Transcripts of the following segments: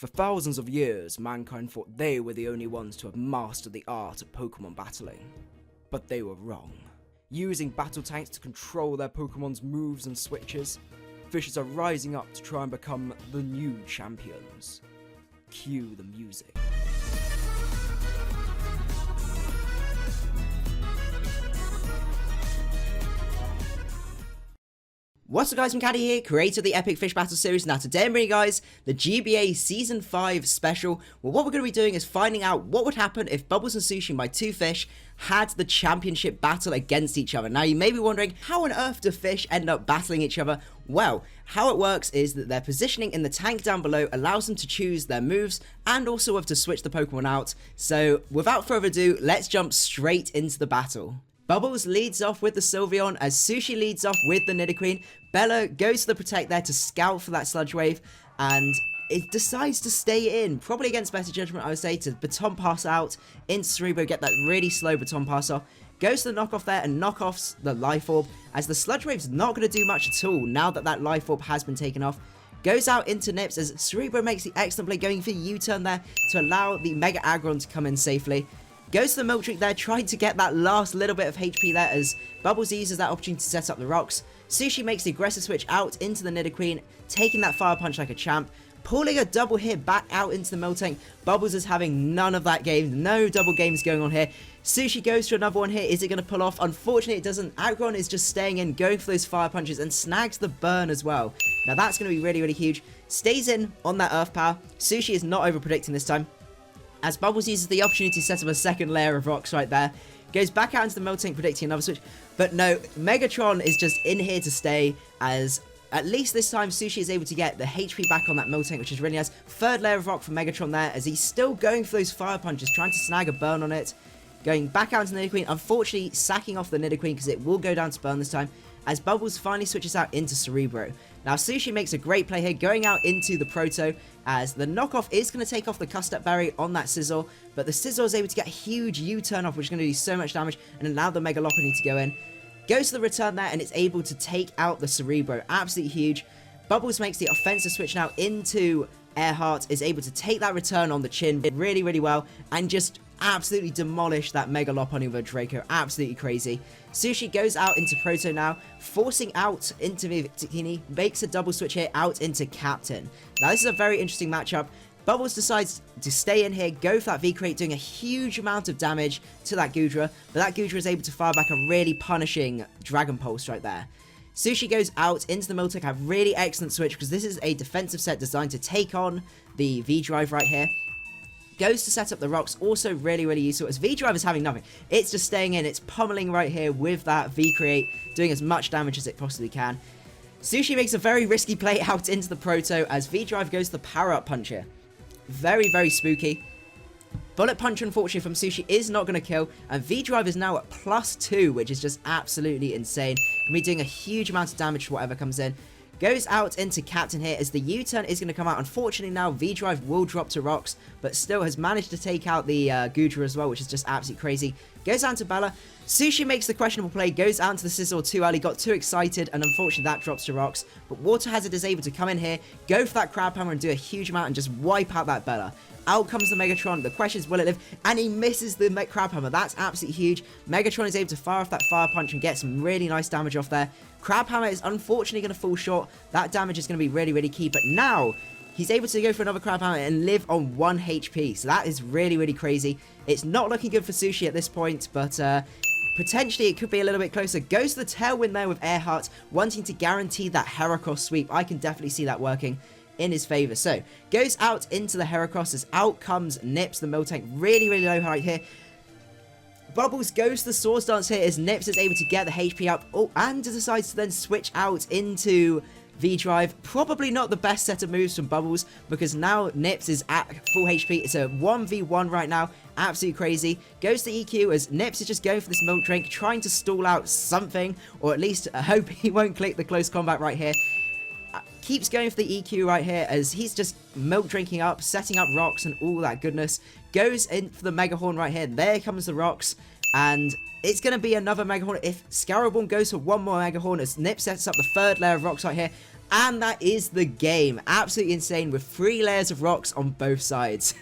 For thousands of years, mankind thought they were the only ones to have mastered the art of Pokemon battling. But they were wrong. Using battle tanks to control their Pokemon's moves and switches, fishes are rising up to try and become the new champions. Cue the music. What's up guys, Macadii here, creator of the Epic Fish Battle series. Now today I'm bringing you guys the GBA Season 5 special. Well, what we're going to be doing is finding out what would happen if Bubbles and Sushi, my two fish, had the championship battle against each other. Now you may be wondering, how on earth do fish end up battling each other? Well, how it works is that their positioning in the tank down below allows them to choose their moves and also have to switch the Pokemon out. So without further ado, let's jump straight into the battle. Bubbles leads off with the Sylveon as Sushi leads off with the Nidoqueen. Bella goes to the Protect there to scout for that Sludge Wave, and it decides to stay in, probably against better judgment I would say, to baton pass out into Cerebro, get that really slow baton pass off. Goes to the knockoff there and knock off the Life Orb, as the Sludge Wave's not going to do much at all now that that Life Orb has been taken off. Goes out into Nips as Cerebro makes the excellent play, going for U-turn there to allow the Mega Aggron to come in safely. Goes to the Milk Drink there, trying to get that last little bit of HP there as Bubbles uses that opportunity to set up the rocks. Sushi makes the aggressive switch out into the Nidoqueen, taking that Fire Punch like a champ, pulling a double hit back out into the Miltank. Bubbles is having none of that game, no double games going on here. Sushi goes for another one here, is it going to pull off? Unfortunately it doesn't. Aggron is just staying in, going for those Fire Punches and snags the burn as well. Now that's going to be really, really huge. Stays in on that Earth Power. Sushi is not over predicting this time, as Bubbles uses the opportunity to set up a second layer of rocks right there. Goes back out into the Miltank, predicting another switch. But no, Megatron is just in here to stay, as at least this time Sushi is able to get the HP back on that Miltank, which is really nice. Third layer of rock from Megatron there, as he's still going for those Fire Punches, trying to snag a burn on it. Going back out into the Nidoqueen, unfortunately sacking off the Nidoqueen because it will go down to burn this time, as Bubbles finally switches out into Cerebro. Now Sushi makes a great play here, going out into the Proto, as the knockoff is going to take off the Custap Berry on that Scizor, but the Scizor is able to get a huge U-turn off, which is going to do so much damage, and allow the Mega Lopunny to go in. Goes to the return there, and it's able to take out the Cerebro. Absolutely huge. Bubbles makes the offensive switch now into Earthheart, is able to take that return on the chin really, really well, and just absolutely demolish that Mega Lopunny with a Draco. Absolutely crazy. Sushi goes out into Proto now, forcing out into Victini, makes a double switch here out into Captain. Now this is a very interesting matchup. Bubbles decides to stay in here, go for that V-Crate, doing a huge amount of damage to that Goodra, but that Goodra is able to fire back a really punishing Dragon Pulse right there. Sushi goes out into the Miltank, a really excellent switch because this is a defensive set designed to take on the V-Drive right here. Goes to set up the rocks, also really, really useful, as V-Drive is having nothing. It's just staying in, it's pummeling right here with that V-Create, doing as much damage as it possibly can. Sushi makes a very risky play out into the Proto, as V-Drive goes to the Power-Up Punch here. Very, very spooky. Bullet Punch, unfortunately, from Sushi is not going to kill, and V-Drive is now at +2, which is just absolutely insane. Can be doing a huge amount of damage to whatever comes in. Goes out into Captain here, as the U-turn is going to come out. Unfortunately now, V-Drive will drop to rocks, but still has managed to take out the Goodra as well, which is just absolutely crazy. Goes down to Bella. Sushi makes the questionable play, goes out into the Scizor too early, got too excited, and unfortunately that drops to rocks. But Water Hazard is able to come in here, go for that Crab Hammer and do a huge amount and just wipe out that Bella. Out comes the Megatron. The question is, will it live? And he misses the Crab Hammer. That's absolutely huge. Megatron is able to fire off that Fire Punch and get some really nice damage off there. Crab Hammer is unfortunately going to fall short. That damage is going to be really, really key. But now he's able to go for another Crab Hammer and live on 1 HP. So that is really, really crazy. It's not looking good for Sushi at this point, but potentially it could be a little bit closer. Goes to the Tailwind there with Earthheart, wanting to guarantee that Heracross sweep. I can definitely see that working in his favor. So goes out into the Heracross, as out comes Nips, the Miltank, really, really low right here. Bubbles goes to the Swords Dance here, as Nips is able to get the HP up, and decides to then switch out into V-Drive. Probably not the best set of moves from Bubbles, because now Nips is at full HP. It's a 1v1 right now. Absolutely crazy. Goes to EQ, as Nips is just going for this Milk Drink, trying to stall out something, or at least hope he won't click the close combat right here. Keeps going for the EQ right here, as he's just milk drinking up, setting up rocks and all that goodness. Goes in for the Mega Horn right here. There comes the rocks, and it's going to be another Mega Horn. If Scarabon goes for one more Mega Horn, as Nip sets up the third layer of rocks right here, And that is the game. Absolutely insane with 3 layers of rocks on both sides.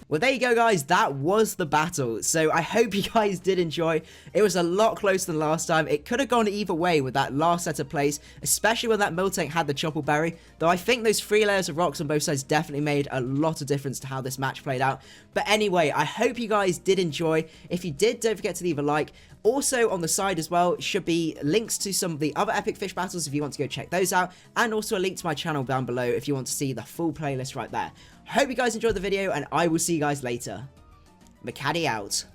Well, there you go, guys. That was the battle. So I hope you guys did enjoy. It was a lot closer than last time. It could have gone either way with that last set of plays, especially when that mill tank had the chopple berry. Though I think those 3 layers of rocks on both sides definitely made a lot of difference to how this match played out. But anyway, I hope you guys did enjoy. If you did, don't forget to leave a like. Also on the side as well should be links to some of the other epic fish battles if you want to go check those out, and also a link to my channel down below if you want to see the full playlist right there. Hope you guys enjoyed the video, and I will see you guys later. Macadii out.